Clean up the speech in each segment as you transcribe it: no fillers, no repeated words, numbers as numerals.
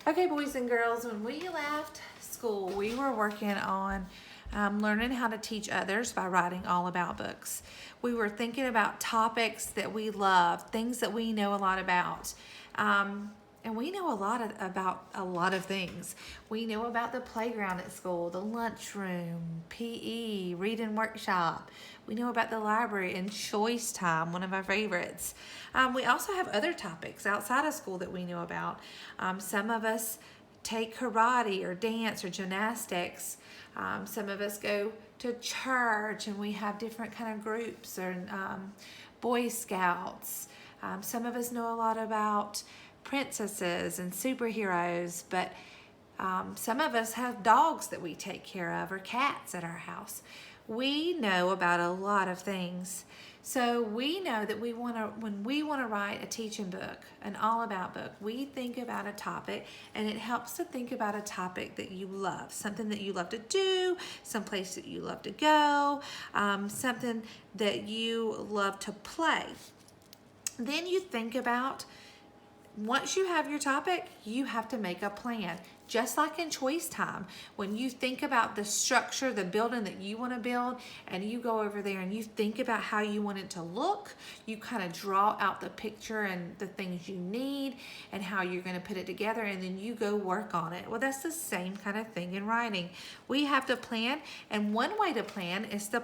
Okay, boys and girls, when we left school, we were working on learning how to teach others by writing all about books. We were thinking about topics that we love, things that we know a lot about. And we know about a lot of things. We know about the playground at school, the lunchroom, PE, reading workshop. We know about the library and choice time, one of our favorites. We also have other topics outside of school that we know about. Some of us take karate or dance or gymnastics. Some of us go to church and we have different kind of groups or Boy Scouts. Some of us know a lot about princesses and superheroes, but some of us have dogs that we take care of or cats at our house. We know about a lot of things. So we know that when we want to write a teaching book, an all about book, we think about a topic, and it helps to think about a topic that you love, something that you love to do, someplace that you love to go, something that you love to play. Then you think about, once you have your topic, you have to make a plan. Just like in choice time, when you think about the structure, the building that you want to build, and you go over there and you think about how you want it to look, you kind of draw out the picture and the things you need and how you're going to put it together, and then you go work on it. Well, that's the same kind of thing in writing. We have to plan, and one way to plan is to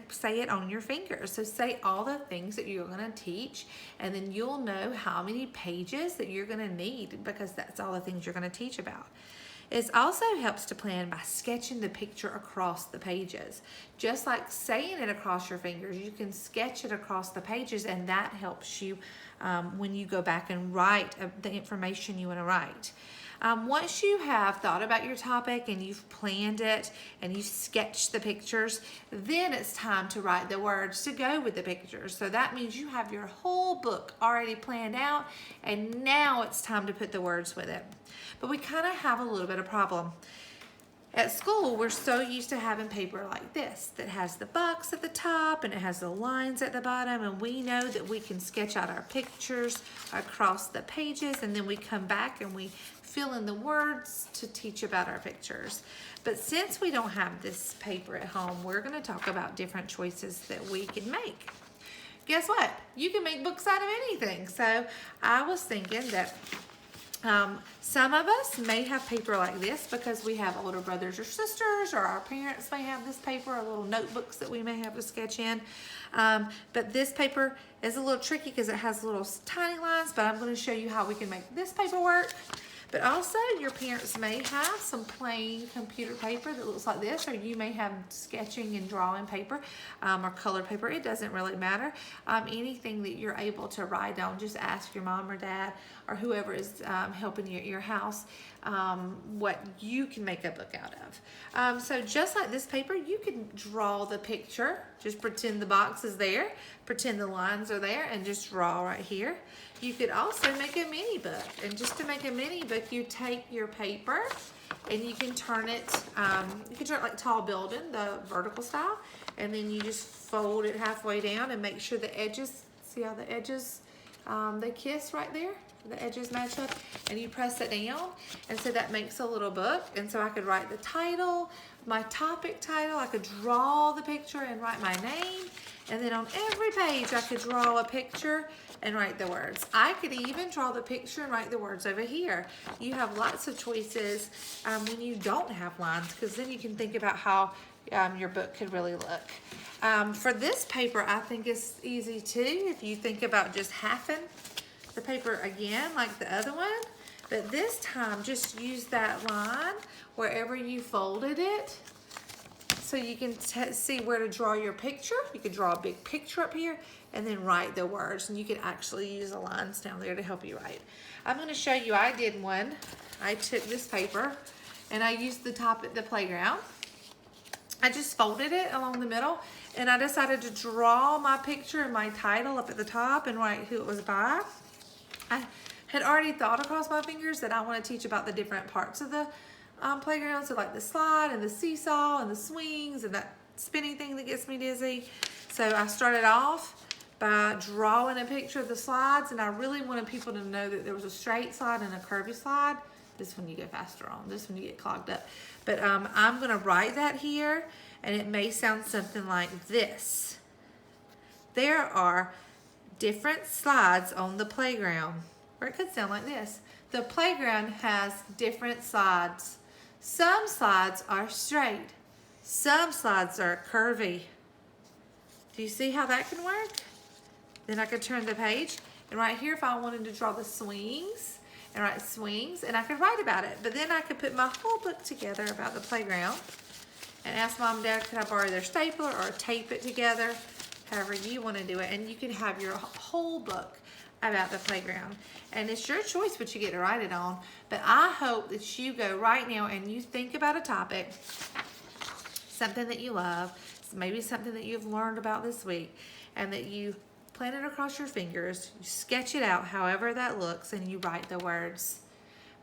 say it on your fingers. So say all the things that you're going to teach, and then you'll know how many pages that you're going to need, because that's all the things you're going to teach about. It also helps to plan by sketching the picture across the pages. Just like saying it across your fingers, you can sketch it across the pages, and that helps you when you go back and write the information you want to write. Once you have thought about your topic and you've planned it and you've sketched the pictures, then it's time to write the words to go with the pictures. So that means you have your whole book already planned out, and now it's time to put the words with it. But we kind of have a little bit of problem. At school, we're so used to having paper like this that has the box at the top and it has the lines at the bottom, and we know that we can sketch out our pictures across the pages, and then we come back and we fill in the words to teach about our pictures. But since we don't have this paper at home, we're going to talk about different choices that we can make. Guess what? You can make books out of anything. So I was thinking that some of us may have paper like this because we have older brothers or sisters, or our parents may have this paper, or little notebooks that we may have to sketch in. But this paper is a little tricky because it has little tiny lines, but I'm going to show you how we can make this paper work. But also, your parents may have some plain computer paper that looks like this, or you may have sketching and drawing paper or colored paper. It doesn't really matter. Anything that you're able to write on, just ask your mom or dad or whoever is helping you at your house what you can make a book out of. So just like this paper, you can draw the picture. Just pretend the box is there, pretend the lines are there, and just draw right here. You could also make a mini book, and just to make a mini book, you take your paper and you can turn it like tall building, the vertical style, and then you just fold it halfway down and make sure the edges, see how the edges, they kiss right there? The edges match up, and you press it down, and so that makes a little book. And so I could write the title, my topic title, I could draw the picture and write my name, and then on every page I could draw a picture and write the words. I could even draw the picture and write the words over here. You have lots of choices when you don't have lines, because then you can think about how your book could really look. For this paper, I think it's easy too, if you think about just halving the paper again like the other one, but this time just use that line wherever you folded it, so you can see where to draw your picture. You could draw a big picture up here and then write the words, and you can actually use the lines down there to help you write. I'm going to show you, I did one. I took this paper and I used the top at the playground. I just folded it along the middle, and I decided to draw my picture and my title up at the top and write who it was by. I had already thought across my fingers that I want to teach about the different parts of the playground, so like the slide and the seesaw and the swings and that spinning thing that gets me dizzy. So I started off by drawing a picture of the slides, and I really wanted people to know that there was a straight slide and a curvy slide. This one you go faster on. This one you get clogged up. But I'm going to write that here, and it may sound something like this. There are different slides on the playground. Or it could sound like this. The playground has different slides. Some slides are straight. Some slides are curvy. Do you see how that can work? Then I could turn the page, and right here if I wanted to draw the swings, and write swings, and I could write about it. But then I could put my whole book together about the playground and ask Mom and Dad, could I borrow their stapler or tape it together, however you want to do it. And you can have your whole book about the playground. And it's your choice what you get to write it on. But I hope that you go right now and you think about a topic, something that you love, maybe something that you've learned about this week, and that you plan it across your fingers, you sketch it out however that looks, and you write the words.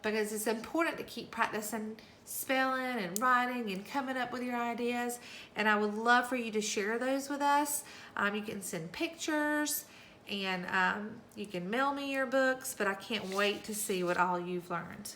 Because it's important to keep practicing spelling and writing and coming up with your ideas. And I would love for you to share those with us. You can send pictures, and you can mail me your books, but I can't wait to see what all you've learned.